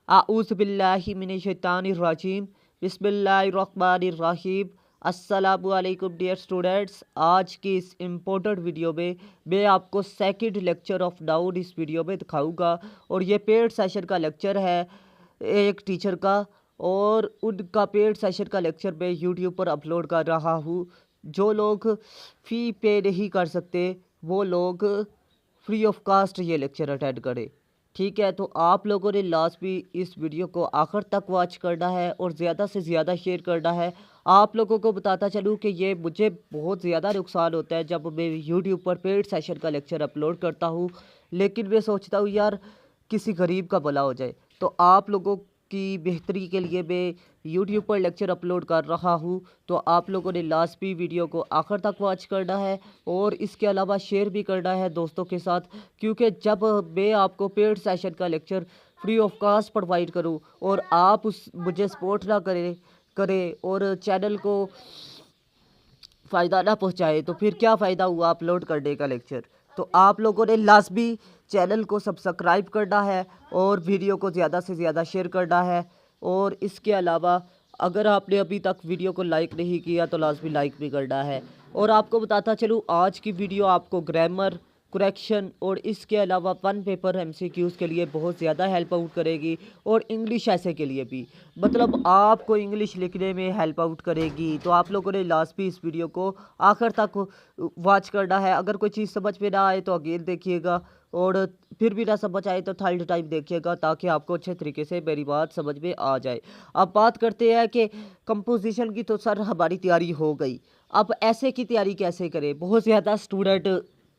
आऊज़ु बिल्लाहि मिनश शैतानिर रजीम बिस्मिल्लाहिर्रहमानिर्रहीम। अस्सलामु अलैकुम डियर स्टूडेंट्स। आज की इस इम्पोर्टेंट वीडियो में मैं आपको सेकंड लेक्चर ऑफ नाउन इस वीडियो में दिखाऊंगा और ये पेड सेशन का लेक्चर है एक टीचर का, और उनका पेड सेशन का लेक्चर मैं यूट्यूब पर अपलोड कर रहा हूँ। जो लोग फ़ी पे नहीं कर सकते वो लोग फ्री ऑफ कास्ट ये लेक्चर अटेंड करें। ठीक है, तो आप लोगों ने लास्ट भी इस वीडियो को आखिर तक वॉच करना है और ज़्यादा से ज़्यादा शेयर करना है। आप लोगों को बताता चलूँ कि ये मुझे बहुत ज़्यादा नुकसान होता है जब मैं यूट्यूब पर पेड सेशन का लेक्चर अपलोड करता हूँ, लेकिन मैं सोचता हूँ यार किसी गरीब का भला हो जाए। तो आप लोगों की बेहतरी के लिए मैं यूट्यूब पर लेक्चर अपलोड कर रहा हूँ, तो आप लोगों ने लास्ट भी वीडियो को आखिर तक वॉच करना है और इसके अलावा शेयर भी करना है दोस्तों के साथ, क्योंकि जब मैं आपको पेड सेशन का lecture free of cost provide करूँ और आप उस मुझे सपोर्ट ना करें और चैनल को फ़ायदा ना पहुँचाए तो फिर क्या फ़ायदा हुआ अपलोड करने का लेक्चर। तो आप लोगों ने लाजमी चैनल को सब्सक्राइब करना है और वीडियो को ज़्यादा से ज़्यादा शेयर करना है। और इसके अलावा अगर आपने अभी तक वीडियो को लाइक नहीं किया तो लाजमी लाइक भी करना है। और आपको बताता चलूँ आज की वीडियो आपको ग्रामर करेक्शन और इसके अलावा वन पेपर एमसीक्यूज़ के लिए बहुत ज़्यादा हेल्प आउट करेगी और इंग्लिश ऐसे के लिए भी, मतलब आपको इंग्लिश लिखने में हेल्प आउट करेगी। तो आप लोगों ने लास्ट भी इस वीडियो को आखिर तक वॉच करना है। अगर कोई चीज़ समझ में ना आए तो अगेन देखिएगा और फिर भी ना समझ आए तो थर्ड टाइम देखिएगा, ताकि आपको अच्छे तरीके से मेरी बात समझ में आ जाए। अब बात करते हैं कि कंपोजिशन की। तो सर हमारी तैयारी हो गई, अब ऐसे की तैयारी कैसे करें। बहुत ज़्यादा स्टूडेंट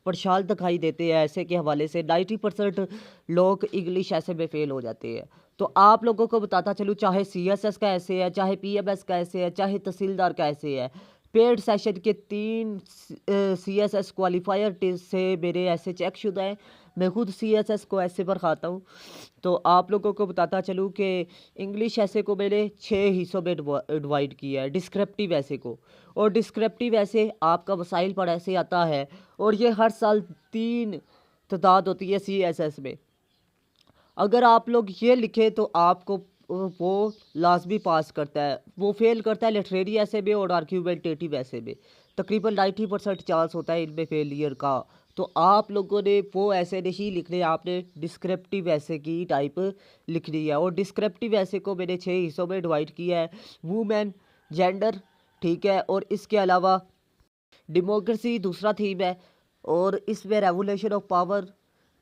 परेशान दिखाई देते हैं ऐसे के हवाले से। 90% लोग इंग्लिश ऐसे में फ़ेल हो जाते हैं। तो आप लोगों को बताता चलूँ, चाहे सीएसएस का ऐसे है, चाहे पीएमएस का ऐसे है, चाहे तहसीलदार का ऐसे है, पेड सेशन के 3 सीएसएस क्वालिफायर से मेरे ऐसे चेकशुदा हैं। मैं खुद सीएसएस को ऐसे पर खाता हूँ। तो आप लोगों को बताता चलूँ कि इंग्लिश ऐसे को मैंने 6 हिस्सों में डिवाइड किया है। डिस्क्रिप्टिव ऐसे को, और डिस्क्रिप्टिव ऐसे आपका वसाइल पर ऐसे आता है और ये हर साल 3 तादाद होती है सीएसएस में। अगर आप लोग ये लिखें तो आपको वो लाजमी पास करता है, वो फेल करता है लिटरेरी ऐसे में और आर्ग्यूमेंटेटिव ऐसे में। तकरीबन 90% चांस होता है इनमें फेलियर का। तो आप लोगों ने वो ऐसे नहीं लिखने, आपने डिस्क्रिप्टिव ऐसे की टाइप लिखनी है। और डिस्क्रिप्टिव ऐसे को मैंने 6 हिस्सों में डिवाइड किया है। वूमेन, जेंडर, ठीक है, और इसके अलावा डेमोक्रेसी दूसरा थीम है और इसमें रेवोल्यूशन ऑफ पावर,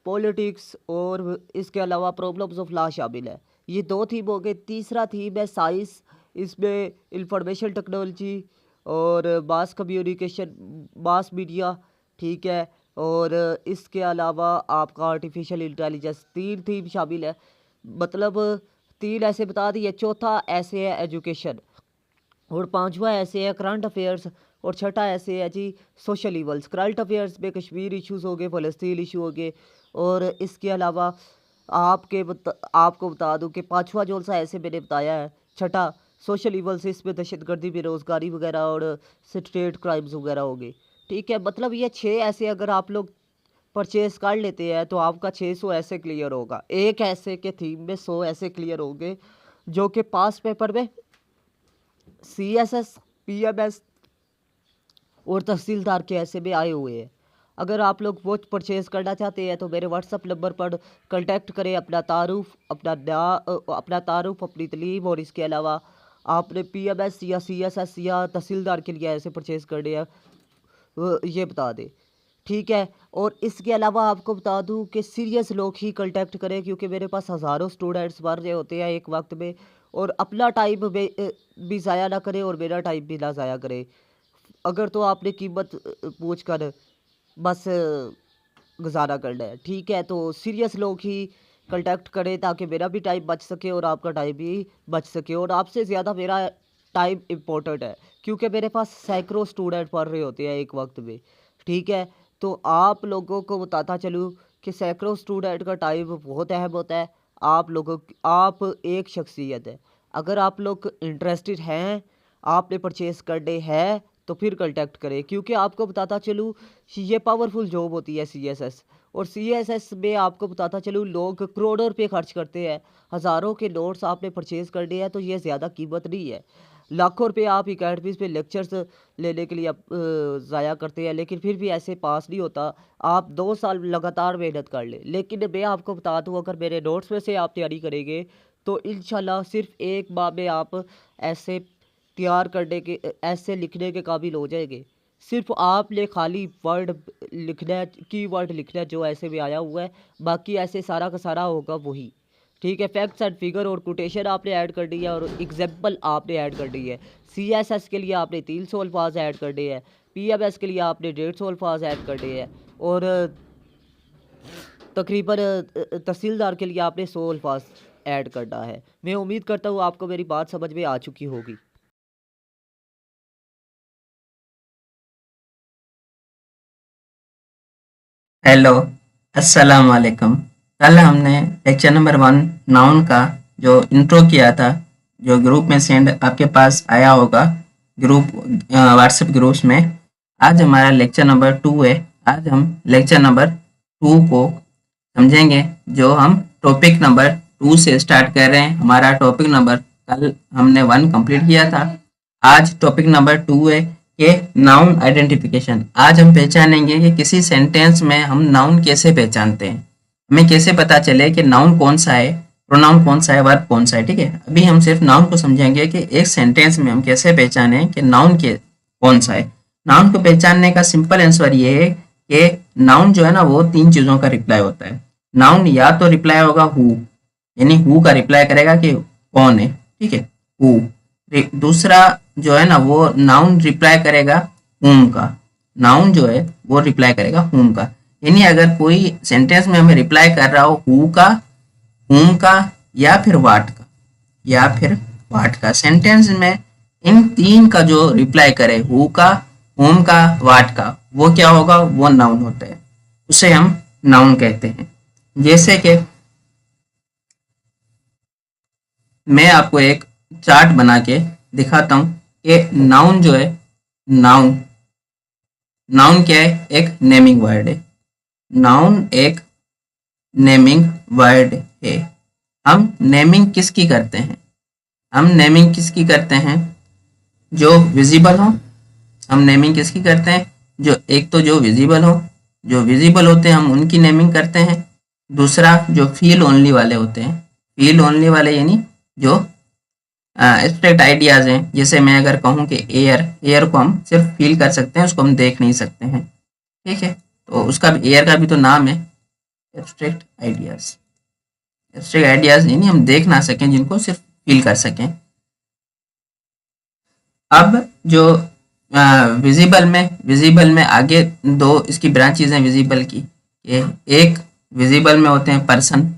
पॉलिटिक्स और इसके अलावा प्रॉब्लम्स ऑफ लॉ शामिल है। ये 2 थीम हो गए। तीसरा थीम है साइंस, इसमें इंफॉर्मेशन टेक्नोलॉजी और मास कम्युनिकेशन, मास मीडिया, ठीक है, और इसके अलावा आपका आर्टिफिशियल इंटेलिजेंस। 3 थीम शामिल है, मतलब 3 ऐसे बता दिए। चौथा ऐसे है एजुकेशन, और 5वां ऐसे है करंट अफेयर्स, और छठा ऐसे है जी सोशल इवल्स। करंट अफेयर्स में कश्मीर इश्यूज़ हो गए, फ़लस्तीन इशू हो गए, और इसके अलावा आपको बता दूं कि 5वां जो सा ऐसे मैंने बताया है, छठा सोशल इवल्स, इसमें दहशतगर्दी, बेरोज़गारी वगैरह और स्टेट क्राइम्स वगैरह हो गए। ठीक है, मतलब ये 6 ऐसे अगर आप लोग परचेज कर लेते हैं तो आपका 600 ऐसे क्लियर होगा। एक ऐसे के थीम में 100 ऐसे क्लियर होंगे जो कि पास पेपर में सीएसएस, पीएमएस और तहसीलदार के ऐसे में आए हुए हैं। अगर आप लोग वो परचेज़ करना चाहते हैं तो मेरे व्हाट्सअप नंबर पर कांटेक्ट करें। अपना तारुफ, अपनी तलीम, और इसके अलावा आपने पीएमएस या सीएसएस या तहसीलदार के लिए ऐसे परचेज़ करने हैं ये बता दें, ठीक है। और इसके अलावा आपको बता दूं कि सीरियस लोग ही कांटेक्ट करें, क्योंकि मेरे पास हज़ारों स्टूडेंट्स पढ़ रहे होते हैं एक वक्त में, और अपना टाइम भी ज़ाया ना करें और मेरा टाइम भी ना ज़ाया करें। अगर तो आपने कीमत पूछ कर बस गुजारा करना है, ठीक है, तो सीरियस लोग ही कांटेक्ट करें ताकि मेरा भी टाइम बच सके और आपका टाइम भी बच सके। और आपसे ज़्यादा मेरा टाइम इम्पोर्टेंट है, क्योंकि मेरे पास सैकड़ों स्टूडेंट पढ़ रहे होते हैं एक वक्त में, ठीक है। तो आप लोगों को बताता चलूँ कि सैकड़ों स्टूडेंट का टाइम बहुत अहम होता है। आप एक शख्सियत है। अगर आप लोग इंटरेस्टेड हैं, आपने परचेज़ करने हैं, तो फिर कांटेक्ट करें, क्योंकि आपको बताता चलूँ ये पावरफुल जॉब होती है सीएसएस, और CSS में आपको बताता चलूँ, लोग करोड़ों रुपए खर्च करते हैं, हज़ारों के नोट्स आपने परचेज़ करने हैं, तो ये ज़्यादा कीमत नहीं है। लाखों रुपए आप अकेडमीज़ पे लेक्चर्स लेने के लिए आप ज़ाया करते हैं, लेकिन फिर भी ऐसे पास नहीं होता। आप 2 साल लगातार मेहनत कर लें, लेकिन मैं आपको बता दूँ, अगर मेरे नोट्स में से आप तैयारी करेंगे तो इंशाल्लाह सिर्फ 1 माह में आप ऐसे तैयार करने के ऐसे लिखने के काबिल हो जाएंगे। सिर्फ आपने खाली वर्ड लिखना है, कीवर्ड लिखना है जो ऐसे में आया हुआ है, बाकी ऐसे सारा का सारा होगा वही। ठीक है, फैक्ट्स एंड फिगर और कोटेशन आपने ऐड कर दी है और एग्जाम्पल आपने ऐड कर दी है। CSS के लिए आपने 300 अल्फाज ऐड करने हैं, PMS के लिए आपने 150 अल्फाज ऐड करने हैं और तकरीबन तहसीलदार के लिए आपने 100 अल्फाज ऐड करना है। मैं उम्मीद करता हूँ आपको मेरी बात समझ में आ चुकी होगी। हेलो, अस्सलाम वालेकुम। कल हमने लेक्चर नंबर 1 नाउन का जो इंट्रो किया था, जो ग्रुप में सेंड आपके पास आया होगा, ग्रुप व्हाट्सएप ग्रुप्स में। आज हमारा लेक्चर नंबर 2 है। आज हम लेक्चर नंबर 2 को समझेंगे, जो हम टॉपिक नंबर 2 से स्टार्ट कर रहे हैं। हमारा टॉपिक नंबर कल हमने 1 कंप्लीट किया था। आज टॉपिक नंबर 2 है कि नाउन आइडेंटिफिकेशन। आज हम पहचानेंगे कि किसी सेंटेंस में हम नाउन कैसे पहचानते हैं, हमें कैसे पता चले कि नाउन कौन सा है, प्रोनाउन कौन सा है, वर्ब कौन सा है। ठीक है, अभी हम सिर्फ नाउन को समझेंगे कि एक सेंटेंस में हम कैसे पहचाने कि नाउन के कौन सा है। नाउन को पहचानने का सिंपल आंसर ये है कि नाउन जो है ना, वो 3 चीजों का रिप्लाई होता है। नाउन या तो रिप्लाई होगा हु, यानी हु का रिप्लाई करेगा कि कौन है। ठीक है, हु। दूसरा जो है ना, वो नाउन रिप्लाई करेगा हुम का। नाउन जो है वो रिप्लाई करेगा हुम का, यानी अगर कोई सेंटेंस में हमें रिप्लाई कर रहा हो हु का, हुम का या फिर वाट का, या फिर वाट का, सेंटेंस में इन 3 का जो रिप्लाई करे, हु का, हुम का, वाट का, वो क्या होगा, वो नाउन होता है। उसे हम नाउन कहते हैं। जैसे कि मैं आपको एक चार्ट बना के दिखाता हूँ कि नाउन जो है, नाउन नाउन क्या है, एक नेमिंग वर्ड है। नाउन एक नेमिंग वर्ड है। हम नेमिंग किसकी करते हैं, हम नेमिंग किसकी करते हैं, जो विजिबल हो। हम नेमिंग किसकी करते हैं, जो एक तो जो विजिबल हो, जो विजिबल होते हैं हम उनकी नेमिंग करते हैं। दूसरा जो फील ओनली वाले होते हैं, फील ओनली वाले यानी जो एब्स्ट्रैक्ट आइडियाज हैं। जैसे मैं अगर कहूँ कि एयर, एयर को हम सिर्फ फील कर सकते हैं, उसको हम देख नहीं सकते हैं। ठीक है, तो उसका भी, एयर का भी तो नाम है एब्स्ट्रैक्ट आइडियाज। एब्स्ट्रैक्ट आइडियाज यानी हम देख ना सकें, जिनको सिर्फ फील कर सकें। अब जो विजिबल में आगे 2 इसकी ब्रांचेज हैं विजिबल की। एक विजिबल में होते हैं पर्सन,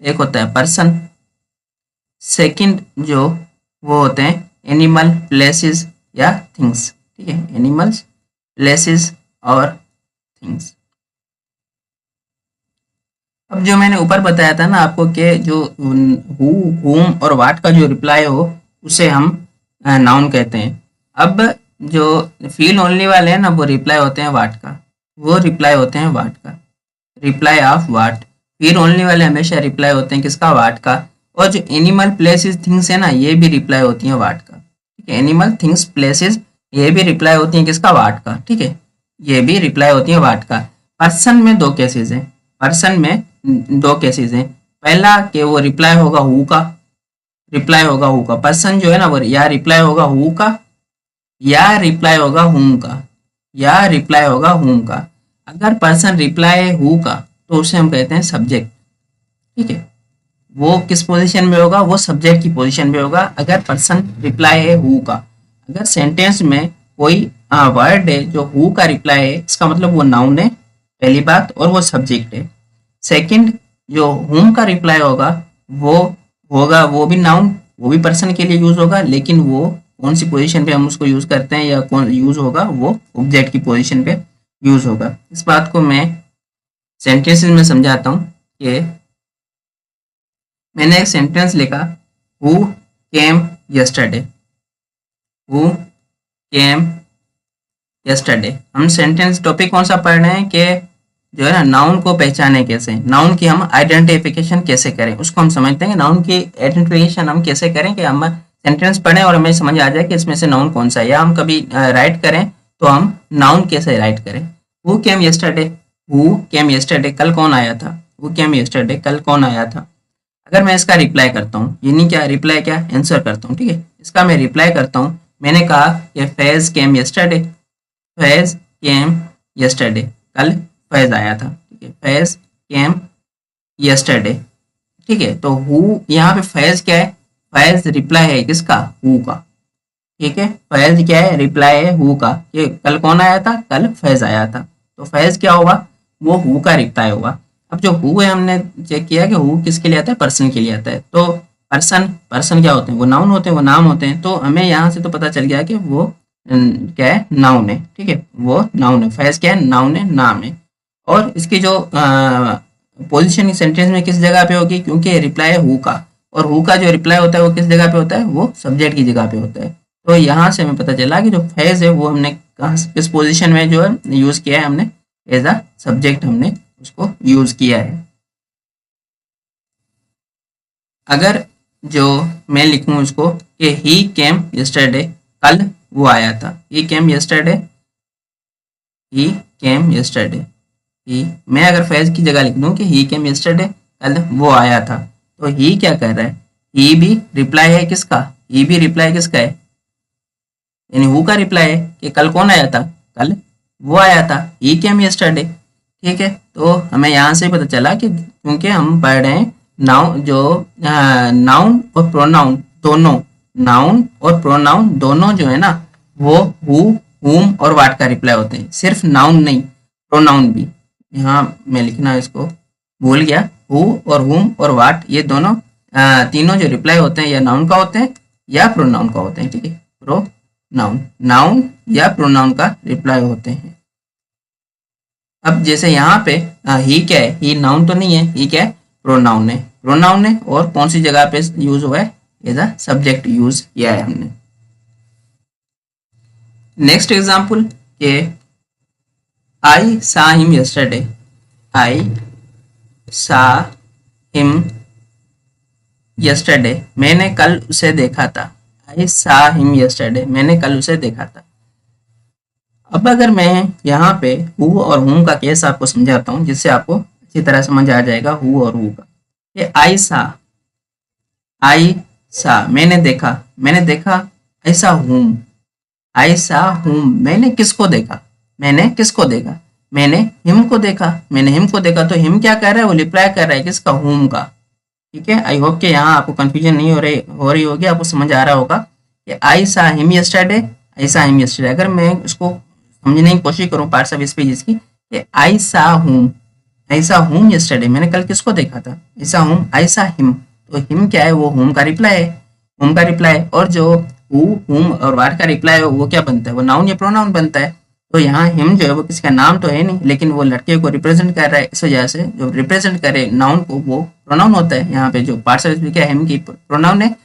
एक होता है पर्सन। सेकंड जो वो होते हैं एनिमल, प्लेसेस या थिंग्स। ठीक है, एनिमल्स, प्लेसेस और थिंग्स। अब जो मैंने ऊपर बताया था ना आपको कि जो हु, हुम और वाट का जो रिप्लाई हो, उसे हम नाउन कहते हैं। अब जो फील ओनली वाले हैं ना, वो रिप्लाई होते हैं वाट का, वो रिप्लाई होते हैं वाट का, reply of what. Feel only वाले हमेशा रिप्लाई होते हैं किसका, वाट का। और जो एनिमल, प्लेसेस, थिंग्स है ना, ये भी रिप्लाई होती हैं वाट का। ठीक है, एनिमल, थिंग्स, प्लेसेस, ये भी रिप्लाई होती हैं किसका, वाट का। ठीक है, ये भी रिप्लाई होती है वाट का। पर्सन में 2 केसेस हैं, पर्सन में 2 केसेस हैं। पहला कि वो रिप्लाई होगा हु का, रिप्लाई होगा हु का। पर्सन जो है ना, वो या रिप्लाई होगा हु का, या रिप्लाई होगा हुम का, या रिप्लाई होगा हुम का। अगर पर्सन रिप्लाई है हु का, तो उसे हम कहते हैं सब्जेक्ट। ठीक है, वो किस पोजीशन में होगा, वो सब्जेक्ट की पोजीशन में होगा अगर पर्सन रिप्लाई है हु का। अगर सेंटेंस में कोई वर्ड है जो हु का रिप्लाई है, इसका मतलब वो नाउन है, पहली बात, और वो सब्जेक्ट है। सेकंड, जो हुम का रिप्लाई होगा वो भी नाउन, वो भी पर्सन के लिए यूज होगा, लेकिन वो कौन सी पोजीशन पे हम उसको यूज करते हैं या कौन यूज होगा, वो ऑब्जेक्ट की पोजीशन पे यूज होगा। इस बात को मैं सेंटेंसेस में समझाता हूँ कि मैंने एक सेंटेंस लिखा, who came yesterday, who came yesterday. हम सेंटेंस टॉपिक कौन सा पढ़ रहे हैं कि जो है ना नाउन को पहचाने कैसे, नाउन की हम आइडेंटिफिकेशन कैसे करें, उसको हम समझते हैं। नाउन की आइडेंटिफिकेशन हम कैसे करें कि हम सेंटेंस पढ़ें और हमें समझ आ जाए कि इसमें से नाउन कौन सा है, या हम कभी राइट करें तो हम नाउन कैसे राइट करें। Who came yesterday, who came yesterday, कल कौन आया था, हु केम यस्टरडे, कल कौन आया था। अगर मैं इसका रिप्लाई करता हूँ, यानी क्या रिप्लाई, क्या आंसर करता हूँ, ठीक है, इसका मैं रिप्लाई करता हूँ। मैंने कहा कि Faiz came yesterday, Faiz came yesterday, कल फैज आया था, ठीक है, फैज केम यस्टरडे, ठीक है। तो हु यहाँ पे फैज क्या है, फैज रिप्लाई है किसका, हु का, ठीक है। फैज क्या है, रिप्लाई है हु का, ये कल कौन आया था, कल फैज आया था। तो फैज क्या होगा, वो हु का रिप्लाई होगा। अब जो हु है हमने चेक किया कि हु किसके लिए आता है, पर्सन के लिए आता है। तो पर्सन, पर्सन क्या होते हैं, वो नाउन होते हैं, वो नाम होते हैं। तो हमें यहाँ से तो पता चल गया कि वो क्या है, नाउन है, ठीक है, वो नाउन है। फैज क्या है, नाउन है, नाम है। और इसकी जो पोजीशन सेंटेंस में किस जगह पे होगी, क्योंकि रिप्लाई है हु का, और हु का जो रिप्लाई होता है वो किस जगह पे होता है, वो सब्जेक्ट की जगह पे होता है। तो यहाँ से हमें पता चला कि जो फैज है वो हमने कहाँ, किस पोजीशन में जो है यूज किया है, हमने एज अ सब्जेक्ट हमने उसको यूज किया है। अगर जो मैं लिखूं उसको कि ही केम यस्टरडे, कल वो आया था, ही केम यस्टरडे, ही केम यस्टरडे, ही, मैं अगर फैज की जगह लिख दूं कि ही केम यस्टरडे, कल वो आया था, तो ही क्या कर रहा है, ही भी रिप्लाई है किसका, ही भी रिप्लाई किसका है, यानी हु का रिप्लाई है कि कल कौन आया था, कल वो आया था, ही केम यस्टरडे, ठीक है। तो हमें यहाँ से पता चला कि क्योंकि हम पढ़ रहे हैं नाउन, जो नाउन और प्रोनाउन दोनों, नाउन और प्रोनाउन दोनों जो है ना, वो हु, हुम और वाट का रिप्लाई होते हैं, सिर्फ नाउन नहीं, प्रोनाउन भी। यहाँ मैं लिखना इसको भूल गया, हु और हुम और वाट, ये दोनों तीनों जो रिप्लाई होते हैं या नाउन का होते हैं या प्रोनाउन का होते हैं, ठीक है, प्रोनाउन, नाउन या प्रोनाउन का रिप्लाई होते हैं। अब जैसे यहाँ पे ही क्या है, ही नाउन तो नहीं है, ही क्या है, प्रोनाउन है, प्रोनाउन है, और कौन सी जगह पे यूज हुआ है, एज अ सब्जेक्ट यूज किया है हमने। नेक्स्ट एग्जांपल के आई सा हिम यस्टरडे, आई सा हिम यस्टरडे, मैंने कल उसे देखा था, आई सा हिम यस्टरडे, मैंने कल उसे देखा था। अब अगर मैं यहाँ पे हु और हुम का केस आपको समझाता हूँ, जिससे आपको अच्छी तरह समझ आ जाएगा हु और हु का। ये आई सा मैंने देखा, मैंने देखा, ऐसा हुम, ऐसा हुम, मैंने किसको देखा, मैंने किसको देखा, मैंने हिम को देखा, मैंने हिम को देखा। तो हिम क्या कर रहा है, वो रिप्लाई कर रहा है किसका, हुम का, ठीक है। आई होप कि यहाँ आपको कंफ्यूजन नहीं हो रही होगी, आपको समझ आ रहा होगा कि आई सा हिम यस्टरडे, ऐसा हिम यस्टरडे। अगर मैं उसको समझने की कोशिश करूँ पार्ट्स ऑफ स्पीच की, आई सा हूम, ऐसा हूम यस्टरडे, मैंने कल किसको देखा था, ऐसा हूम, ऐसा हिम। तो हिम क्या है, वो हुम का रिप्लाई है, हुम का रिप्लाई। और जो हु, हुम और वाट का रिप्लाई है वो क्या बनता है, वो नाउन या प्रोनाउन बनता है। तो यहाँ हिम जो है वो किसी का नाम तो है नहीं, लेकिन वो लड़के को रिप्रेजेंट कर रहा है, इस वजह से जो रिप्रेजेंट करे नाउन को वो प्रोनाउन होता है। यहाँ पे जो पार्ट्स ऑफ स्पीच है, हिम की प्रोनाउन है,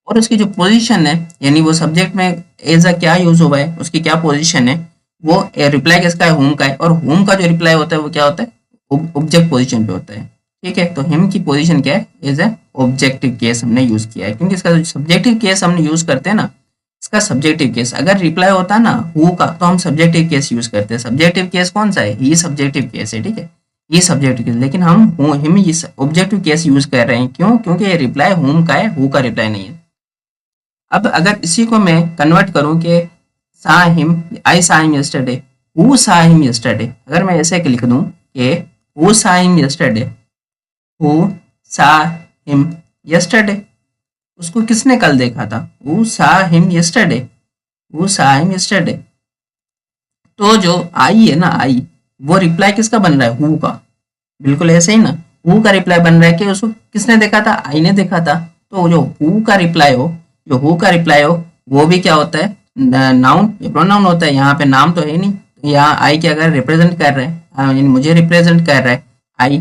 और उसकी जो पोजीशन है, यानी वो सब्जेक्ट में एज अ क्या यूज हुआ है, उसकी क्या पोजीशन है, वो रिप्लाई किसका है, होम का है। और होम का जो रिप्लाई होता है वो क्या होता है, ऑब्जेक्ट पोजीशन पे होता है, ठीक है। तो हिम की पोजीशन क्या है, एज ए ऑब्जेक्टिव केस हमने यूज किया है, क्योंकि इसका जो सब्जेक्टिव केस हमने यूज करते हैं ना, इसका सब्जेक्टिव केस अगर रिप्लाई होता है ना हु का, तो हम सब्जेक्टिव केस यूज करते हैं। सब्जेक्टिव केस कौन सा है, ये सब्जेक्टिव केस है, ठीक है, ये सब्जेक्टिव केस। लेकिन हम हिम ये ऑब्जेक्टिव केस यूज कर रहे हैं, क्यों, क्योंकि ये रिप्लाई होम का है, हु का रिप्लाई नहीं है। अब अगर इसी को मैं कन्वर्ट करूं कि saw him, I saw him yesterday, who saw him yesterday, अगर मैं ऐसे लिख दूं कि who saw him yesterday, who saw him yesterday, उसको किसने कल देखा था, who saw him yesterday, who saw him yesterday। तो जो आई है ना, आई, वो रिप्लाई किसका बन रहा है, हु का, बिल्कुल ऐसे ही ना, हु का रिप्लाई बन रहा है कि उसको किसने देखा था, आई ने देखा था। तो जो हु का रिप्लाई हो, जो हु का रिप्लाई हो, वो भी क्या होता है, नाउन या प्रोनाउन होता है। यहाँ पे नाम तो है नहीं, तो यहाँ आई क्या कर रहा है, रिप्रेजेंट कर रहा है, यानी मुझे रिप्रेजेंट कर रहा है आई।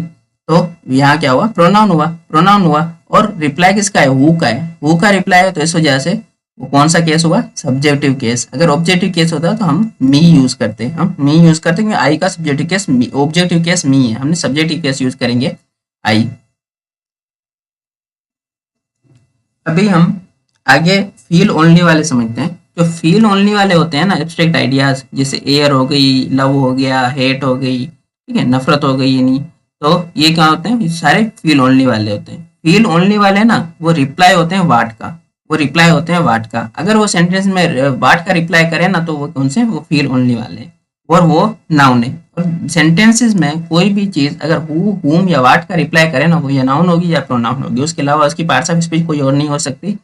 तो यहाँ क्या हुआ, प्रोनाउन हुआ, प्रोनाउन हुआ। और रिप्लाई किसका है, हु का है, हु का रिप्लाई है, तो इस वजह से वो कौन सा केस हुआ, सब्जेक्टिव केस। अगर ऑब्जेक्टिव केस होता तो हम मी यूज करते हैं, हम मी यूज करते हैं क्योंकि आई का सब्जेक्टिव केस ऑब्जेक्टिव केस मी है, हमने सब्जेक्टिव केस यूज करेंगे आई। अभी हम आगे फील ओनली वाले समझते हैं। जो फील ओनली वाले होते हैं ना एब्स्ट्रैक्ट आइडियाज, जैसे एयर हो गई, लव हो गया, हेट हो गई, ठीक है, नफरत हो गई, यानी तो ये क्या होते हैं, ये सारे फील ओनली वाले होते हैं। फील ओनली वाले ना वो रिप्लाई होते हैं वाट का, वो रिप्लाई होते हैं वाट का। अगर वो सेंटेंस में वाट का रिप्लाई करे ना तो वो कौन से, वो फील ओनली वाले हैं और वो नाउन है। और सेंटेंसेस में कोई भी चीज अगर हु, हुम या वाट का रिप्लाई करे ना वो या नाउन होगी या प्रोनाउन होगी, उसके अलावा उसकी पार्ट्स ऑफ स्पीच कोई और नहीं हो सकती।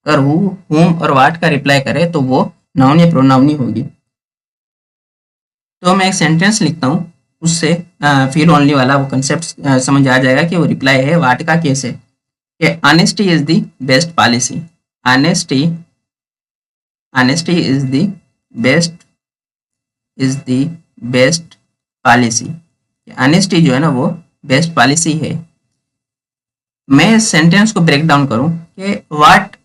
अगर हु, हुम और वाट का रिप्लाई करे तो वो नाउन या प्रोनाउन ही होगी। तो मैं एक सेंटेंस लिखता हूँ, उससे फील ओनली वाला वो कंसेप्ट समझ आ जाएगा कि वो रिप्लाई है वाट का कैसे। कि honesty is the best policy, honesty, honesty is the best, is the best policy. Honesty जो है ना वो बेस्ट पॉलिसी है। मैं इस सेंटेंस को ब्रेक डाउन करूं कि what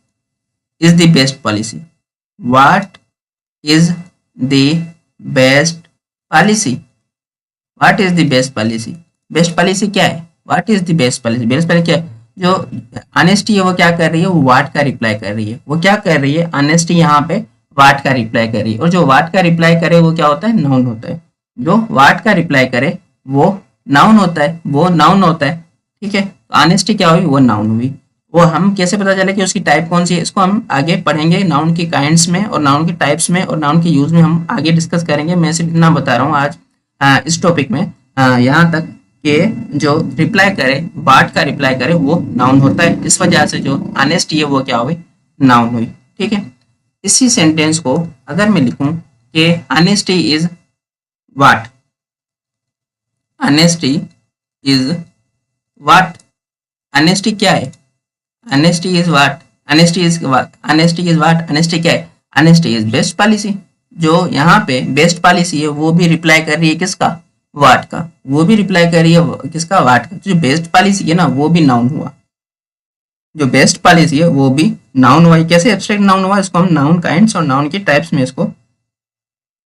is the best policy, what is the best policy, what is the best policy. Best policy क्या है, what is the best policy, best policy क्या है। जो ऑनेस्टी है वो क्या कर रही है, वो व्हाट का रिप्लाई कर रही है। वो क्या कर रही है, ऑनेस्टी यहाँ पे व्हाट का रिप्लाई कर रही है। और जो व्हाट का रिप्लाई करे वो क्या होता है, नाउन होता है। जो व्हाट का रिप्लाई करे वो नाउन होता है, वो नाउन होता है, ठीक है। ऑनेस्टी क्या हुई, वो नाउन हुई। वो हम कैसे पता चले कि उसकी टाइप कौन सी है, इसको हम आगे पढ़ेंगे नाउन की काइंड्स में और नाउन की टाइप्स में और नाउन के यूज में हम आगे डिस्कस करेंगे। मैं सिर्फ इतना बता रहा हूँ आज इस टॉपिक में यहाँ तक कि जो रिप्लाई करे, व्हाट का रिप्लाई करे वो नाउन होता है। इस वजह से जो ऑनेस्टी है वो क्या हुई, नाउन हुई, ठीक है। इसी सेंटेंस को अगर मैं लिखूं कि honesty is what, honesty is what, honesty क्या है, honesty is what, honesty is what, honesty is what, honesty क्या है, ऑनेस्टी इज बेस्ट पॉलिसी। जो यहाँ पे बेस्ट पॉलिसी है वो भी रिप्लाई कर रही है किसका, व्हाट का, वो भी रिप्लाई कर रही है किसका, व्हाट का। जो बेस्ट पॉलिसी है ना वो भी नाउन हुआ, जो बेस्ट पॉलिसी है वो भी नाउन हुआ। कैसे एब्स्ट्रैक्ट नाउन हुआ, इसको हम नाउन काइंड्स और नाउन की टाइप्स में इसको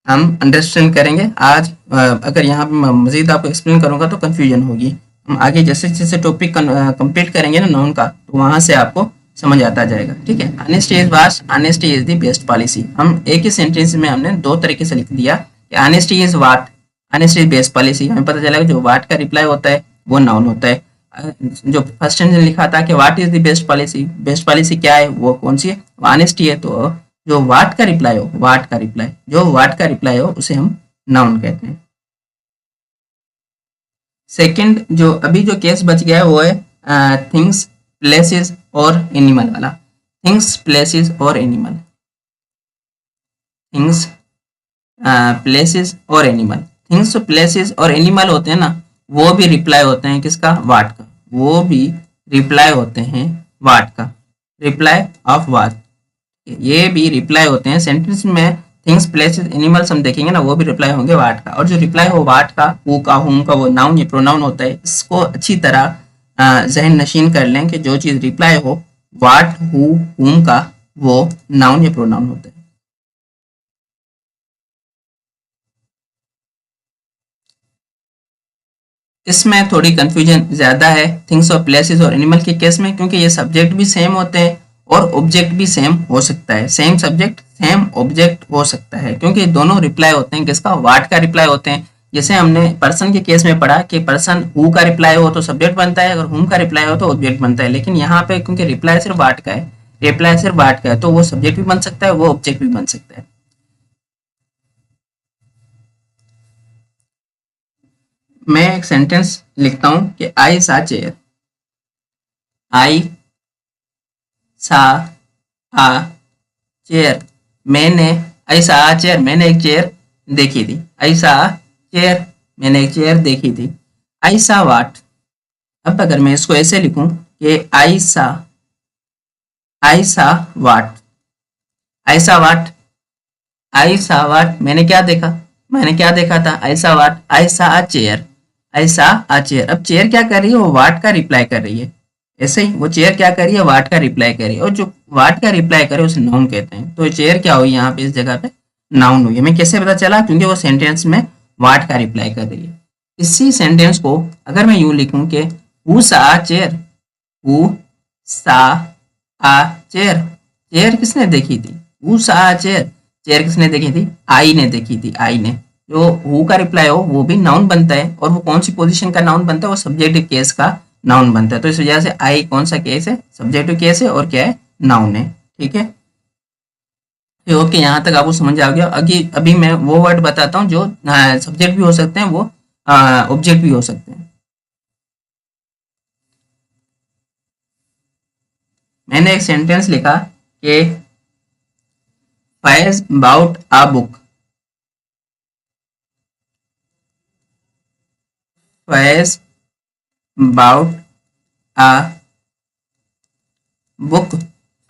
हम अंडरस्टैंड करेंगे आज। अगर यहाँ पे मजीद आपको एक्सप्लेन करूंगा तो कंफ्यूजन होगी। हम आगे जैसे जैसे टॉपिक कंप्लीट करेंगे ना नाउन का, तो वहां से आपको समझ आता जाएगा, ठीक है। Honesty is vast, honesty is the best policy. हम एक ही सेंटेंस में हमने दो तरीके से लिख दिया कि honesty is what, honesty is best policy. हमें पता चला जो वाट का रिप्लाई होता है वो नाउन होता है। जो फर्स्ट सेंटेंस लिखा था कि what is the best policy, best policy क्या है, वो कौन सी है, ऑनेस्टी है। तो जो व्हाट का रिप्लाई हो, व्हाट का रिप्लाई, जो व्हाट का रिप्लाई हो उसे हम नाउन कहते हैं। सेकंड जो अभी जो केस बच गया है वो है थिंग्स, प्लेसेस और एनिमल वाला। थिंग्स, प्लेसेस और एनिमल, थिंग्स, प्लेसेस और एनिमल। थिंग्स, प्लेसेस और एनिमल होते हैं ना वो भी रिप्लाई होते हैं किसका, व्हाट का, वो भी रिप्लाई होते हैं व्हाट का, रिप्लाई ऑफ व्हाट। ये भी रिप्लाई होते हैं सेंटेंस में। थिंग्स, प्लेसेस, एनिमल्स हम देखेंगे ना वो भी रिप्लाई होंगे व्हाट का। और जो रिप्लाई हो व्हाट का, हु का, हुम का, वो नाउन या प्रोनाउन होता है। इसको अच्छी तरह जहन नशीन कर लें कि जो चीज रिप्लाई हो व्हाट, हु, हुम का, वो नाउन या प्रोनाउन होता है। इसमें थोड़ी कंफ्यूजन ज्यादा है थिंग्स और प्लेसेस और एनिमल के केस में, क्योंकि ये सब्जेक्ट भी सेम होते हैं और ऑब्जेक्ट भी सेम हो सकता है। सेम सब्जेक्ट सेम ऑब्जेक्ट हो सकता है क्योंकि दोनों रिप्लाई होते हैं किसका, व्हाट का रिप्लाई होते हैं। जैसे हमने पर्सन के केस में पढ़ा कि पर्सन हु का रिप्लाई हो तो सब्जेक्ट बनता है, अगर हुम का रिप्लाई हो तो ऑब्जेक्ट बनता है। लेकिन यहाँ पे क्योंकि रिप्लाई सिर्फ व्हाट का है, रिप्लाई सिर्फ व्हाट का है, तो वो सब्जेक्ट भी बन सकता है, वो ऑब्जेक्ट भी बन सकता है। मैं एक सेंटेंस लिखता हूं कि आई सा चेयर, आई सा आ चेयर, मैंने, आई सा आ चेयर, मैंने एक चेयर देखी थी। आई सा चेयर, मैंने एक चेयर देखी थी। आई सा वाट, अब अगर मैं इसको ऐसे लिखूं कि आई सा वाट, आई सा वाट, आई सा वाट, मैंने क्या देखा, मैंने क्या देखा था, आई सा वाट, आई सा आ चेयर, आई सा आ चेयर। अब चेयर क्या कर रही है, वो वाट का रिप्लाई कर रही है। ऐसे ही वो चेयर क्या करी है, वाट का रिप्लाई करी, और जो वाट का रिप्लाई करे उसे नाउन कहते हैं। तो चेयर क्या हुई यहाँ पे, इस जगह पे नाउन हुई। हमें कैसे पता चला, क्योंकि वो सेंटेंस में वाट का रिप्लाई कर रही है। इसी सेंटेंस को अगर मैं यूं लिखूं कि हु सा चेयर, हु सा आ चेयर, चेयर किसने देखी थी, हु सा चेयर, चेयर किसने देखी थी, आई ने देखी थी, आई ने। जो हु का रिप्लाई हो वो भी नाउन बनता है, और वो कौन सी पोजीशन का नाउन बनता है, वो सब्जेक्टिव केस का नाउन बनता है। तो इस वजह से आई कौन सा केस है, सब्जेक्टिव केस है, और क्या है, नाउन है। ठीक है, ओके, यहाँ तक आपको समझ आ गया। अभी मैं वो वर्ड बताता हूँ जो सब्जेक्ट भी हो सकते हैं, वो ऑब्जेक्ट भी हो सकते हैं। मैंने एक सेंटेंस लिखा कि फैज बाउट आ बुक, फैज बाउट आ बुक,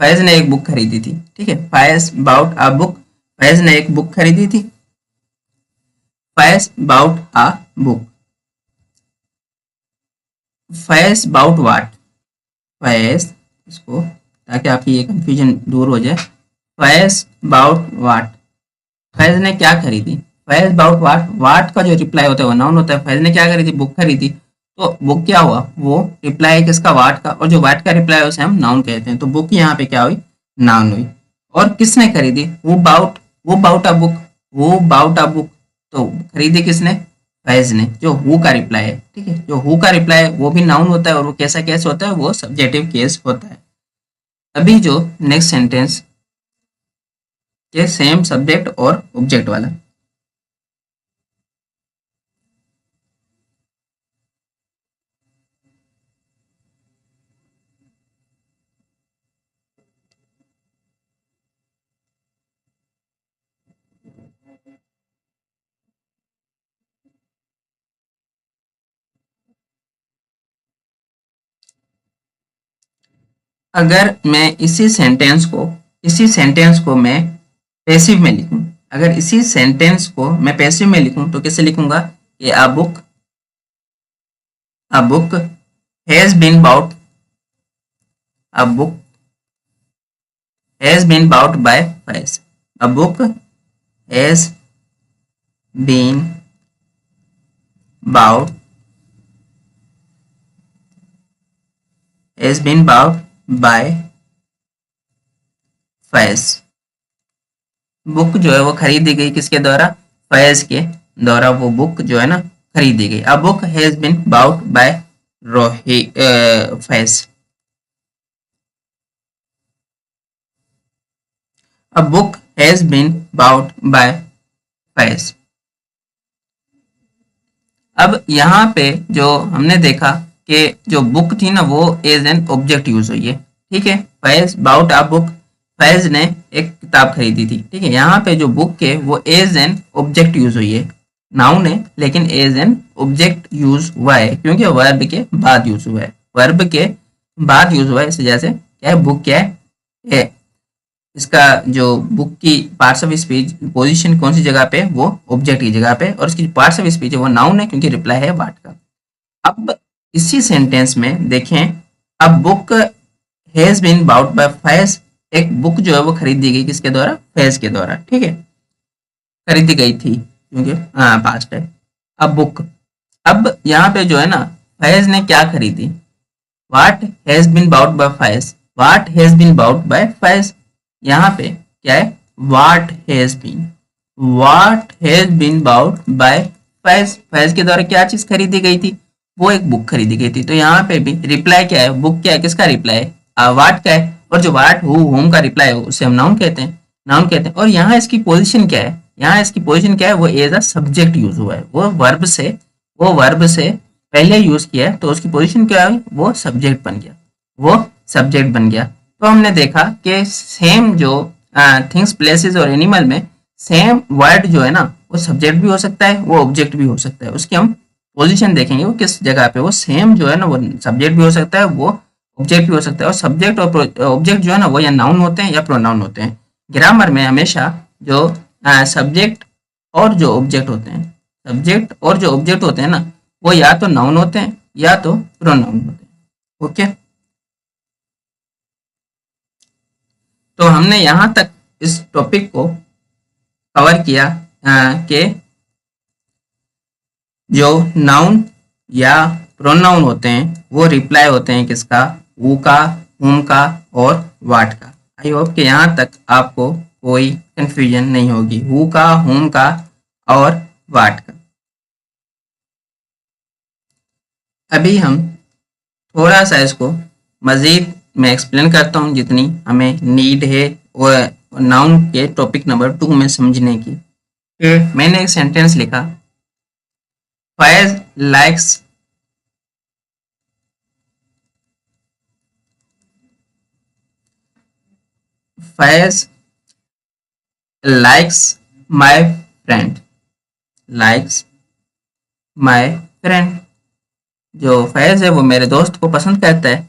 फैज ने एक बुक खरीदी थी। ठीक है, फैज बाउट आ बुक, फैज ने एक बुक खरीदी थी, फैज बाउट आ बुक। फैज बाउट वाट, फैज, इसको ताकि आपकी ये कंफ्यूजन दूर हो जाए, फैज बाउट वाट, फैज ने क्या खरीदी, फैज बाउट वाट, वाट का जो रिप्लाई होता है वो नाउन होता है। फैज ने क्या खरीदी, बुक खरीदी, तो बुक क्या हुआ, वो रिप्लाई है किसका, वाट का, और जो वाट का रिप्लाई है उसे हम नाउन कहते हैं। तो बुक यहाँ पे क्या हुई, नाउन हुई। और किसने खरीदी, वो बाउट अ बुक, वो बाउट अ बुक, तो खरीदी किसने, फैज ने, जो हु का रिप्लाई है। ठीक है, जो हु का रिप्लाई है वो भी नाउन होता है, और वो कैसा केस होता है, वो सब्जेक्टिव केस होता है। अभी जो नेक्स्ट सेंटेंस ये सेम सब्जेक्ट और ऑब्जेक्ट वाला, अगर मैं इसी सेंटेंस को मैं पैसिव में लिखूं, अगर इसी सेंटेंस को मैं पैसिव में लिखूं तो कैसे लिखूंगा, कि a book has been bought, a book has been bought by Faiz, a book has been bought, has been bought by Faiz. Book जो है वो खरीदी गई किसके द्वारा, फैज के द्वारा वो बुक जो है ना खरीदी गई। A book has been bought by Rohi Faiz, a book has been bought by Faiz. अब यहाँ पे जो हमने देखा कि जो बुक थी ना वो एज एन ऑब्जेक्ट यूज हुई है। ठीक है, Faiz bought a book, Faiz ने एक किताब खरीदी थी। ठीक है, यहाँ पे जो बुक है वो एज एन ऑब्जेक्ट यूज हुई है, नाउन है लेकिन एज एन ऑब्जेक्ट यूज हुआ है, क्योंकि वर्ब के बाद यूज हुआ है, वर्ब के बाद यूज हुआ है। इस वजह से क्या है, बुक क्या है, इसका जो बुक की पार्ट्स ऑफ स्पीच पोजीशन कौन सी जगह पे है, वो ऑब्जेक्ट की जगह पे, और इसकी पार्ट्स ऑफ स्पीच है वो नाउन है, क्योंकि रिप्लाई है वाट का। अब इसी सेंटेंस में देखें, अब book has been bought by Faiz, एक बुक जो है वो खरीदी गई किसके द्वारा, फैज के द्वारा। ठीक है, खरीदी गई थी क्योंकि पास्ट है। अब बुक, अब यहाँ पे जो है ना फैज ने क्या खरीदी, what has been bought by Faiz, what has been bought by Faiz. यहाँ पे क्या है, what has been bought by Faiz, Faiz के द्वारा क्या चीज खरीदी गई थी, वो एक बुक खरीदी गई थी। तो यहाँ पे भी रिप्लाई क्या है, बुक क्या है, किसका रिप्लाई है, वाट का है, और जो वाट होम का रिप्लाई है उसे हम नाउन कहते हैं, नाउन कहते हैं। और यहाँ इसकी पोजीशन क्या है, यहाँ इसकी पोजीशन क्या है, वो एज अ सब्जेक्ट यूज हुआ है, वो वर्ब से पहले यूज किया है, तो उसकी पोजीशन क्या है, वो सब्जेक्ट बन गया, वो सब्जेक्ट बन गया। तो हमने देखा कि सेम जो थिंग्स प्लेसेस और एनिमल में सेम वर्ड जो है ना वो सब्जेक्ट भी हो सकता है, वो ऑब्जेक्ट भी हो सकता है। उसकी हम पोजीशन देखेंगे वो किस जगह पे, वो सेम जो है ना वो सब्जेक्ट भी हो सकता है, वो ऑब्जेक्ट भी हो सकता है। और सब्जेक्ट और ऑब्जेक्ट जो है ना वो या नाउन होते हैं या प्रोनाउन होते हैं। ग्रामर में हमेशा जो सब्जेक्ट और जो ऑब्जेक्ट होते हैं, सब्जेक्ट और जो ऑब्जेक्ट होते हैं ना वो या तो नाउन होते हैं या तो प्रोनाउन होते हैं। ओके, हमने यहाँ तक इस टॉपिक को कवर किया कि जो नाउन या प्रोनाउन होते हैं वो रिप्लाई होते हैं किसका, हु का, हुम का और व्हाट का। आई होप कि यहाँ तक आपको कोई कंफ्यूजन नहीं होगी, हु का, हुम का और व्हाट का। अभी हम थोड़ा सा इसको मज़ीद मैं एक्सप्लेन करता हूँ जितनी हमें नीड है और नाउन के टॉपिक नंबर 2 में समझने की। मैंने एक सेंटेंस लिखा, Faiz likes Faiz likes my friend, likes my friend. जो फैज है वो मेरे दोस्त को पसंद करता है,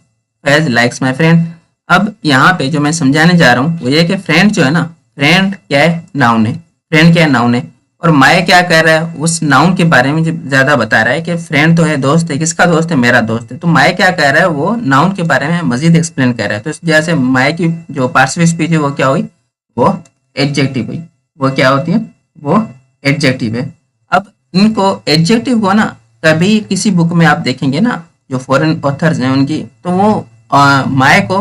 फैज लाइक्स माय फ्रेंड। अब यहाँ पे जो मैं समझाने जा रहा हूँ वो ये कि फ्रेंड जो है ना, फ्रेंड क्या है, नाउन है, फ्रेंड क्या है, नाउन है। और माय क्या कर रहा है, उस नाउन के बारे में ज्यादा बता रहा है कि फ्रेंड तो है, दोस्त है, किसका दोस्त है, मेरा दोस्त है। तो माय क्या कर रहा है, वो नाउन के बारे में मजीद एक्सप्लेन कर रहा है। तो जैसे माय की जो पार्शियल स्पीच है वो क्या हुई, वो एडजेक्टिव हुई। वो क्या होती है, वो एडजेक्टिव है। अब इनको एडजेक्टिव को ना कभी किसी बुक में आप देखेंगे ना, जो फॉरेन ऑथर्स हैं उनकी, तो वो माय को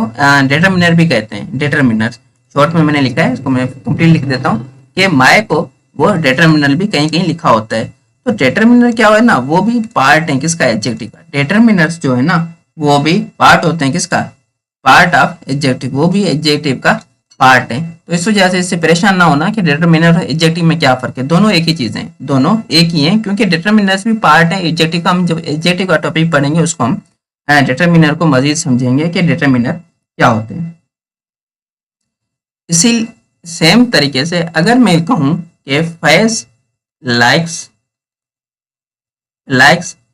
डिटरमिनर भी कहते हैं, डिटरमिनर। शॉर्ट में मैंने लिखा है, इसको मैं कंप्लीट लिख देता हूँ कि माय को वो डिटरमिनर भी कहीं कहीं लिखा होता है। तो डिटरमिनर क्या है ना, वो भी पार्ट है किसका, एडजेक्टिव का। डिटरमिनर्स जो है ना वो भी पार्ट होते हैं किसका, पार्ट ऑफ एडजेक्टिव, वो भी एडजेक्टिव का पार्ट है। तो इस वजह से इससे परेशान ना होना कि डिटरमिनर और एडजेक्टिव में क्या फर्क है, दोनों एक ही चीज है, दोनों एक ही हैं, क्योंकि डिटरमिनर्स भी पार्ट है एडजेक्टिव का। हम जब एडजेक्टिव का टॉपिक पढ़ेंगे उसको हम डिटरमिनर को मजीद समझेंगे कि डिटरमिनर क्या होते हैं। इसी सेम तरीके से अगर मैं कहूं कि Faiz likes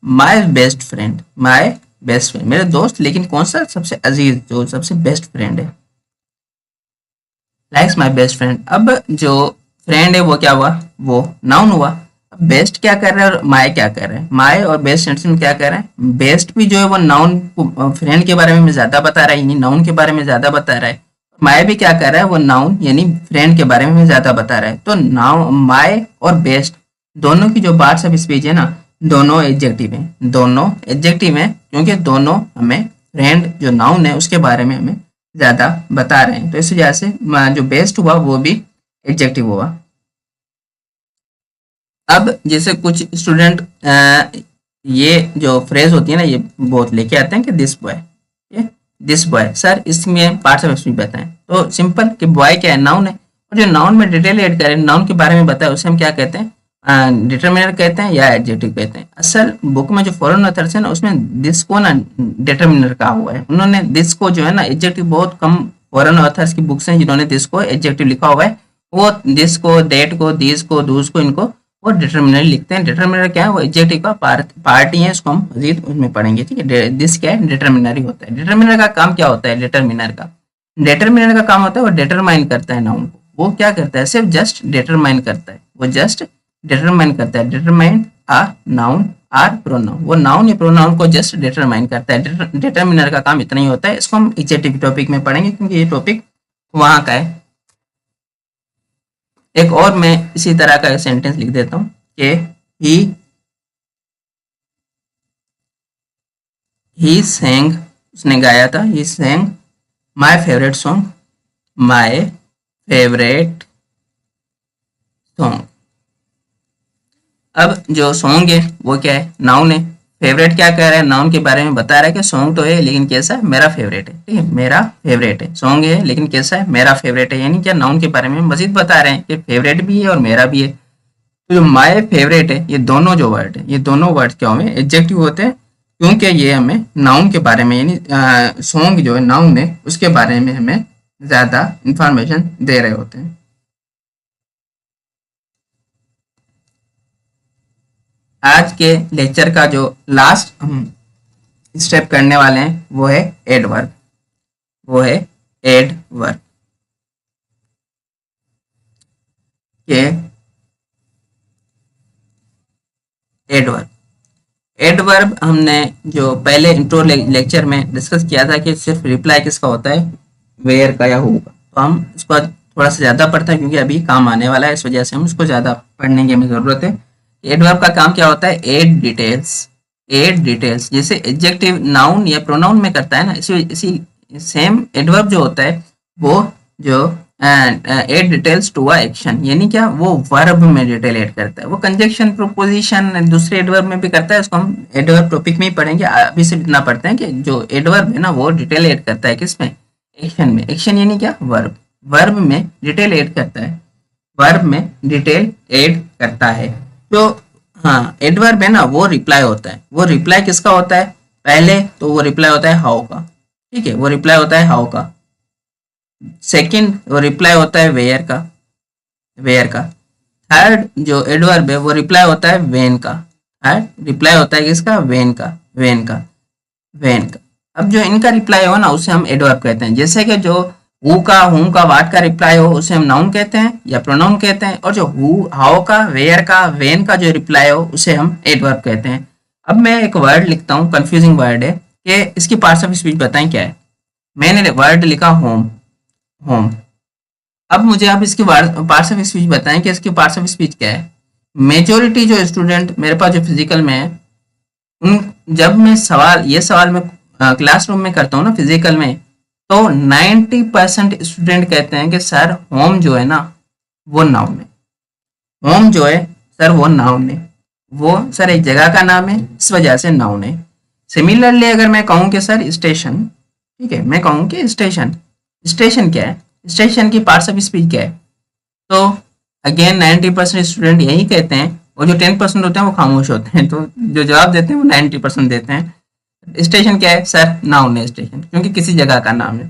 my best friend, my best friend मेरे दोस्त, लेकिन कौन सा सबसे अजीज, जो सबसे बेस्ट फ्रेंड है, लाइक्स माय बेस्ट फ्रेंड। अब जो फ्रेंड है वो क्या हुआ, वो नाउन हुआ। अब बेस्ट क्या कर रहा है और माय क्या कर रहा है, माय और बेस्ट सेंटेंस में क्या कर रहा है, बेस्ट भी जो है वो नाउन फ्रेंड के बारे में ज्यादा बता रहा है, यानी नाउन के बारे में ज्यादा बता रहा है। माय भी क्या कर रहा है, वो नाउन यानी फ्रेंड के बारे में ज्यादा बता रहा है। तो नाउ माय और बेस्ट दोनों की जो पार्ट्स ऑफ स्पीच है ना, दोनों एडजेक्टिव हैं, दोनों एडजेक्टिव हैं, क्योंकि दोनों हमें फ्रेंड जो नाउन है उसके बारे में हमें ज्यादा बता रहे हैं। तो इस वजह से जो बेस्ट हुआ वो भी एडजेक्टिव हुआ। अब जैसे कुछ स्टूडेंट ये जो फ्रेज होती है ना, ये बहुत लेके आते हैं कि this boy, this boy sir इसमें पार्ट्स ऑफ स्पीच बताएं। तो सिंपल कि बॉय क्या है, नाउन है, और जो नाउन में डिटेल ऐड करें, नाउन के बारे में बताए, उसे हम क्या कहते हैं, डिटरमिनर कहते हैं या एडजेक्टिव कहते हैं। असल बुक में जो फॉरेन ऑथर्स है ना उसमें दिस को ना डिटरमिनर कहा हुआ है, उन्होंने दिस को जो है ना एडजेक्टिव, बहुत कम फॉरेन ऑथर्स की बुक्स हैं जिन्होंने दिस को एडजेक्टिव लिखा हुआ है। वो दिस को, डेट को, दीज को, दूज को, इनको वो डिटरमिनर लिखते हैं। डिटरमिनर क्या है, वो एडजेक्टिव का पार्ट ही है, इसको हम मजीद उसमें पढ़ेंगे, ठीक है। दिस क्या है, डिटरमिनर ही होता है। डिटरमिनर का काम क्या होता है, डिटरमिनर का काम होता है वो डिटरमाइन करता है नाउन को। वो क्या करता है, सिर्फ जस्ट डिटरमाइन करता है, वो जस्ट डिटरमाइन करता है, determine a noun or pronoun, वो नाउन या प्रोनाउन को जस्ट डिटरमाइन करता है। डिटरमिनर का काम इतना ही होता है। इसको हम एडजेक्टिव टॉपिक में पढ़ेंगे क्योंकि ये टॉपिक वहां का है। एक और मैं इसी तरह का एक सेंटेंस लिख देता हूं कि ही sang, उसने गाया था, ही sang my favourite song, my favourite song. अब जो सॉन्ग है वो क्या है, नाउन है। फेवरेट क्या कह रहा है, नाउन के बारे में बता रहा है कि सॉन्ग तो है लेकिन कैसा है, मेरा फेवरेट है, ठीक है, मेरा फेवरेट है। सॉन्ग है लेकिन कैसा है, मेरा फेवरेट है, यानी क्या नाउन के बारे में मजीद बता रहे हैं कि फेवरेट भी है और मेरा भी है। तो जो माय फेवरेट है, ये दोनों जो वर्ड है, ये दोनों वर्ड क्या हुए, एडजेक्टिव होते हैं, क्योंकि ये हमें नाउन के बारे में, यानी सॉन्ग जो है नाउन है उसके बारे में हमें ज्यादा इंफॉर्मेशन दे रहे होते हैं। आज के लेक्चर का जो लास्ट हम स्टेप करने वाले हैं वो है एडवर्ब, वो है एडवर्ब के एडवर्ब हमने जो पहले इंट्रो लेक्चर में डिस्कस किया था कि सिर्फ रिप्लाई किसका होता है, वेयर का या हु का। तो हम इसको थोड़ा सा ज़्यादा पढ़ते हैं क्योंकि अभी काम आने वाला है, इस वजह से हम इसको ज़्यादा पढ़ने की हमें ज़रूरत है। एडवर्ब का काम क्या होता है? एड डिटेल्स जैसे एडजेक्टिव नाउन या प्रोनाउन में करता है ना, इसी सेम एडवर्ब जो होता है वो जो add details to a action, यानी क्या, वो वर्ब में डिटेल ऐड करता है। वो कंजक्शन प्रोपोजिशन दूसरे एडवर्ब में भी करता है, उसको हम एडवर्ब टॉपिक में ही पढ़ेंगे। अभी से इतना पढ़ते हैं कि जो एडवर्ब है ना वो डिटेल ऐड करता है किसमें? एक्शन में। एक्शन यानी क्या? वर्ब में डिटेल ऐड करता है, वर्ब में डिटेल ऐड करता है। जो हाँ एडवर्ब है ना वो रिप्लाई होता है। वो रिप्लाई किसका होता है? पहले तो वो रिप्लाई होता है हाउ का, ठीक है, वो रिप्लाई होता है हाउ का। सेकंड वो रिप्लाई होता है वेयर का। थर्ड जो एडवर्ब है वो रिप्लाई होता है वेन का। थर्ड रिप्लाई होता है किसका? वेन का। अब जो इनका रिप्लाई हो ना उसे हम एडवर्ब कहते हैं। जैसे कि जो हु का, हुम का, वाट का रिप्लाई हो उसे हम नाउन कहते हैं या प्रोनाउन कहते हैं, और जो हु, हाउ का, वेयर का, वेन का जो रिप्लाई हो उसे हम एडवर्ब कहते हैं। अब मैं एक वर्ड लिखता हूँ, कंफ्यूजिंग वर्ड है, कि इसकी पार्ट्स ऑफ स्पीच बताएं क्या है। मैंने वर्ड लिखा होम। अब मुझे आप इसकी पार्ट्स ऑफ स्पीच बताएं कि इसकी पार्ट्स ऑफ स्पीच क्या है। मेजोरिटी जो स्टूडेंट मेरे पास जो फिजिकल में है, जब मैं ये सवाल मैं क्लासरूम में करता हूँ ना फिजिकल में, तो 90% स्टूडेंट कहते हैं कि सर होम जो है ना वो नाउन है। होम जो है सर वो नाउन है, वो सर एक जगह का नाम है, इस वजह से नाउन है। सिमिलरली अगर मैं कहूँ कि सर स्टेशन, ठीक है, मैं कहूँ कि स्टेशन क्या है, स्टेशन की पार्ट्स ऑफ स्पीच क्या है, तो अगेन 90% स्टूडेंट यही कहते हैं, और जो 10% होते हैं वो खामोश होते हैं। तो जो जवाब देते हैं वो 90% देते हैं। स्टेशन क्या है? सर नाउन है स्टेशन, क्योंकि किसी जगह का नाम है,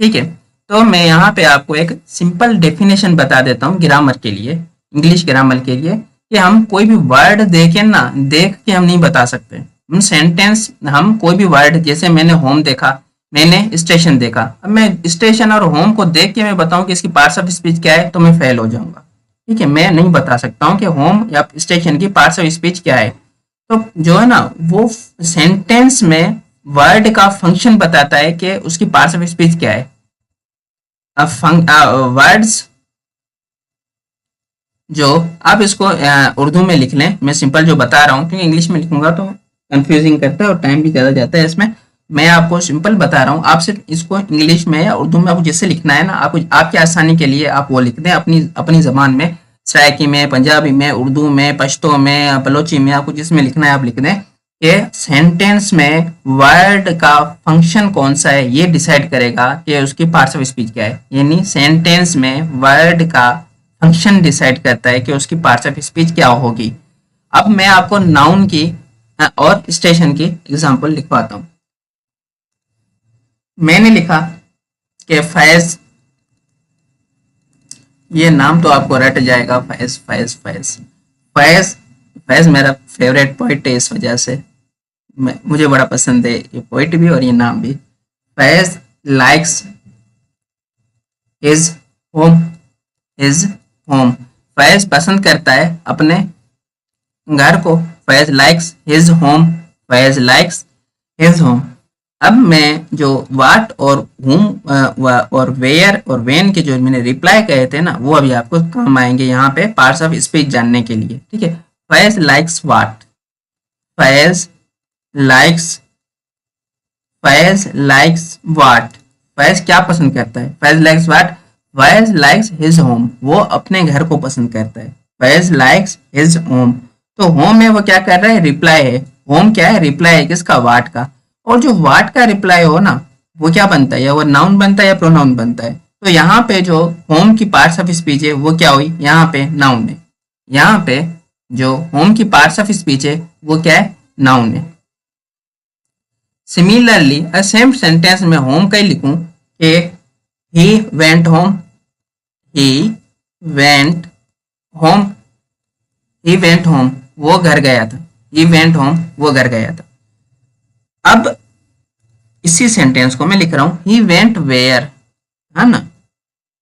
ठीक है। तो मैं यहाँ पे आपको एक सिंपल डेफिनेशन बता देता हूँ ग्रामर के लिए, इंग्लिश ग्रामर के लिए, कि हम कोई भी वर्ड देख के हम नहीं बता सकते। हम सेंटेंस, हम कोई भी वर्ड, जैसे मैंने होम देखा, मैंने स्टेशन देखा, अब मैं स्टेशन और होम को देख के मैं बताऊं कि इसकी पार्ट्स ऑफ स्पीच क्या है, तो मैं फेल हो जाऊंगा, ठीक है। मैं नहीं बता सकता हूं कि होम या स्टेशन की पार्ट्स ऑफ स्पीच क्या है। तो जो है ना वो सेंटेंस में वर्ड का फंक्शन बताता है कि उसकी पार्ट्स ऑफ स्पीच क्या है। वर्ड्स जो आप इसको उर्दू में लिख लें, मैं सिंपल जो बता रहा हूँ, क्योंकि इंग्लिश में लिखूंगा तो कंफ्यूजिंग करता है और टाइम भी ज़्यादा जाता है इसमें। मैं आपको सिंपल बता रहा हूँ, आप सिर्फ इसको इंग्लिश में या उर्दू में आपको जैसे लिखना है ना, आपको आपकी आसानी के लिए आप वो लिख दें अपनी ज़बान में, सराइकी में, पंजाबी में, उर्दू में, पश्तो में, बलोची में, आपको जिसमें लिखना है आप लिख दें कि सेंटेंस में वर्ड का फंक्शन कौन सा है, ये डिसाइड करेगा कि उसकी पार्ट्स ऑफ स्पीच क्या है। यानी सेंटेंस में वर्ड का फंक्शन डिसाइड करता है कि उसकी पार्ट्स ऑफ स्पीच क्या होगी। अब मैं आपको नाउन की और स्टेशन की एग्जांपल लिखवाता हूँ। मैंने लिखा कि फैज, ये नाम तो आपको रट जाएगा, फैज मेरा फेवरेट पोइट है, इस वजह से मुझे बड़ा पसंद है ये पोइट भी और ये नाम भी। Faiz likes his home, Faiz पसंद करता है अपने घर को। Faiz likes his home. अब मैं जो वाट और हुम और वेयर और वेन के जो मैंने रिप्लाई कहे थे ना, वो अभी आपको काम आएंगे यहाँ पे पार्ट्स ऑफ स्पीच जानने के लिए, ठीक है। फैज लाइक्स वाट, फैज लाइक्स वाट, फैज क्या पसंद करता है, फैज लाइक्स वाट, फैज लाइक्स हिज होम, वो अपने घर को पसंद करता है। फैज लाइक्स हिज होम, तो होम है वो क्या कर रहा है, रिप्लाई है। होम क्या है, रिप्लाई है किसका, वाट का। और जो वाट का रिप्लाई हो ना वो क्या बनता है, या वो नाउन बनता है या प्रोनाउन बनता है। तो यहाँ पे जो होम की पार्ट्स ऑफ स्पीच है वो क्या हुई, यहाँ पे नाउन है। यहाँ पे जो होम की पार्ट्स ऑफ स्पीच है वो क्या है, नाउन है। सिमिलरली सेम सेंटेंस में होम का ही लिखूं कि ही वेंट होम, वो घर गया था, he went home, वो घर गया था। अब इसी सेंटेंस को मैं लिख रहा हूं he went where, है ना,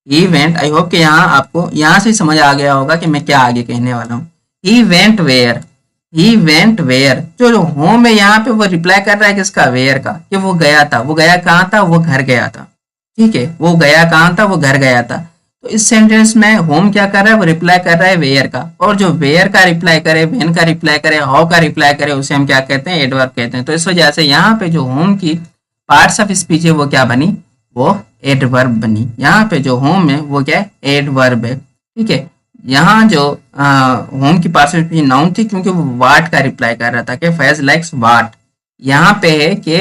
he went, आई होप कि यहाँ आपको यहाँ से समझ आ गया होगा कि मैं क्या आगे कहने वाला हूँ। he went where, जो होम है यहाँ पे वो रिप्लाई कर रहा है किसका, वेयर का, कि वो गया था। वो गया कहाँ था, वो घर गया था। ठीक है, वो गया कहाँ था, वो घर गया था। तो इस सेंटेंस में होम क्या कर रहा है, वो रिप्लाई कर रहा है वेयर का, और जो वेयर का रिप्लाई करे, व्हेन का रिप्लाई करे, हाउ का रिप्लाई करे, उसे हम क्या कहते हैं, एडवर्ब कहते हैं। तो इस वजह से यहाँ पे जो होम की पार्ट्स ऑफ स्पीच है वो क्या बनी, वो एडवर्ब बनी। यहाँ पे जो होम है वो क्या है, एडवर्ब है। ठीक है, यहाँ जो होम की पार्ट्स ऑफ स्पीच नाउन थी, क्योंकि वो वाट का रिप्लाई कर रहा था कि फैज लाइक्स वाट। यहाँ पे है कि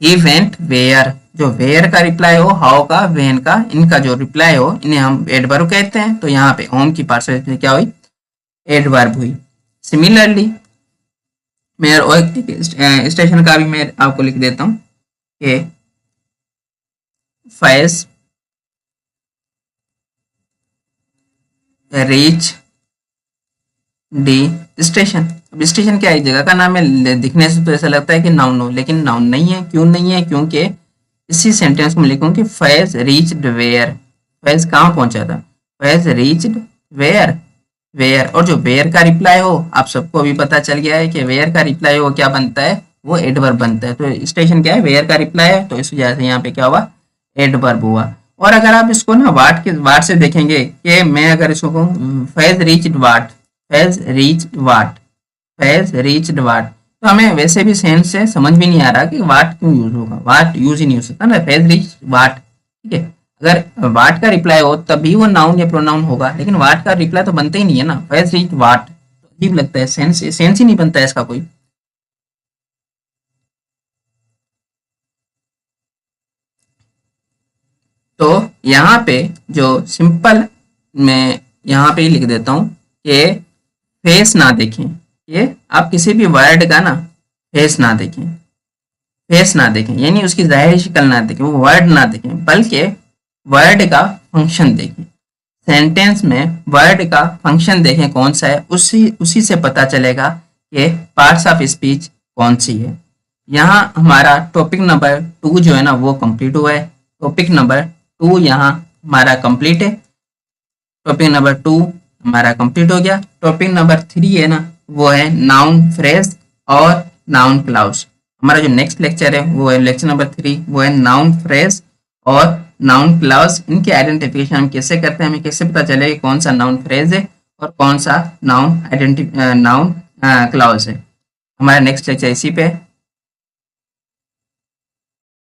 ही वेंट वेयर, जो वेयर का रिप्लाई हो, हाउ का, वेन का, इनका जो रिप्लाई हो, इन्हें हम एडवर्ब कहते हैं। तो यहाँ पे होम की पार्ट्स ऑफ स्पीच क्या हुई, एडवर्ब हुई। सिमिलरली मैं और स्टेशन का भी मैं आपको लिख देता हूँ कि फैज रीच डी स्टेशन। अब स्टेशन क्या है, एक जगह का नाम है, दिखने से तो ऐसा लगता है कि नाउन हो, लेकिन नाउन नहीं है। क्यों नहीं है, क्योंकि इसी सेंटेंस में लिखूं कि फैज रीच्ड वेयर, फैज कहाँ पहुंचा था, फैज रीच्ड वेयर, वेयर। और जो वेयर का रिप्लाई हो, आप सबको अभी पता चल गया है कि वेयर का रिप्लाई हो क्या बनता है, वो एडवर्ब बनता है। तो स्टेशन क्या है, वेयर का रिप्लाई है, तो इस वजह से यहाँ पे क्या हुआ, एडवर्ब हुआ। और अगर आप इसको ना वाट से देखेंगे कि मैं अगर इसको कहूँ फैज रीच्ड वाट, फैज रीच्ड वाट, फैज रीच्ड वाट, तो हमें वैसे भी सेंस से समझ भी नहीं आ रहा कि वाट क्यों यूज होगा, वाट यूज ही नहीं हो सकता ना, फैज रीच वाट। ठीक है, अगर वाट का रिप्लाई हो तभी वो नाउन या प्रोनाउन होगा, लेकिन वाट का रिप्लाई तो बनता ही नहीं है ना, फैज रीच वाट, तो अजीब लगता है, सेंस ही नहीं बनता है इसका कोई। तो यहाँ पे जो सिंपल, मैं यहाँ पे ही लिख देता हूँ कि फेस ना देखें, ये आप किसी भी वर्ड का ना फेस ना देखें, फेस ना देखें यानी उसकी जाहिर शक्ल ना देखें, वो वर्ड ना देखें, बल्कि वर्ड का फंक्शन देखें। सेंटेंस में वर्ड का फंक्शन देखें कौन सा है, उसी उसी से पता चलेगा कि पार्ट्स ऑफ स्पीच कौन सी है। यहाँ हमारा टॉपिक नंबर 2 जो है ना वो कंप्लीट हुआ है। टॉपिक नंबर 2 यहाँ हमारा कंप्लीट है, टॉपिक नंबर 2 हमारा कंप्लीट हो गया। टॉपिक नंबर 3 है ना, वो है नाउन फ्रेज और नाउन क्लाउज। हमारा जो नेक्स्ट लेक्चर है वो है लेक्चर नंबर 3, वो है नाउन फ्रेज और नाउन क्लाउज। इनकी आइडेंटिफिकेशन हम कैसे करते हैं, हमें कैसे पता चले कि कौन सा नाउन फ्रेज है और कौन सा नाउन क्लाउज है। हमारा नेक्स्ट लेक्चर इसी पे है।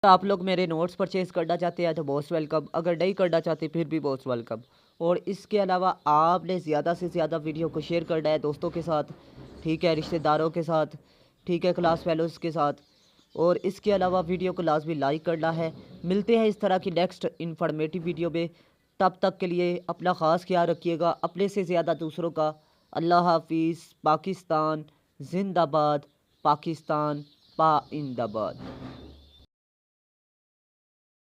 आप लोग मेरे नोट्स परचेज करना चाहते हैं तो मोस्ट वेलकम, अगर नहीं करना चाहते फिर भी मोस्ट वेलकम। और इसके अलावा आपने ज़्यादा से ज़्यादा वीडियो को शेयर करना है दोस्तों के साथ, ठीक है, रिश्तेदारों के साथ, ठीक है, क्लास फेलोज़ के साथ। और इसके अलावा वीडियो को लाजमी लाइक करना है। मिलते हैं इस तरह की नेक्स्ट इन्फॉर्मेटिव वीडियो में, तब तक के लिए अपना ख़ास ख्याल रखिएगा, अपने से ज़्यादा दूसरों का। अल्लाह हाफिज़। पाकिस्तान जिंदाबाद, पाकिस्तान पाइंदाबाद।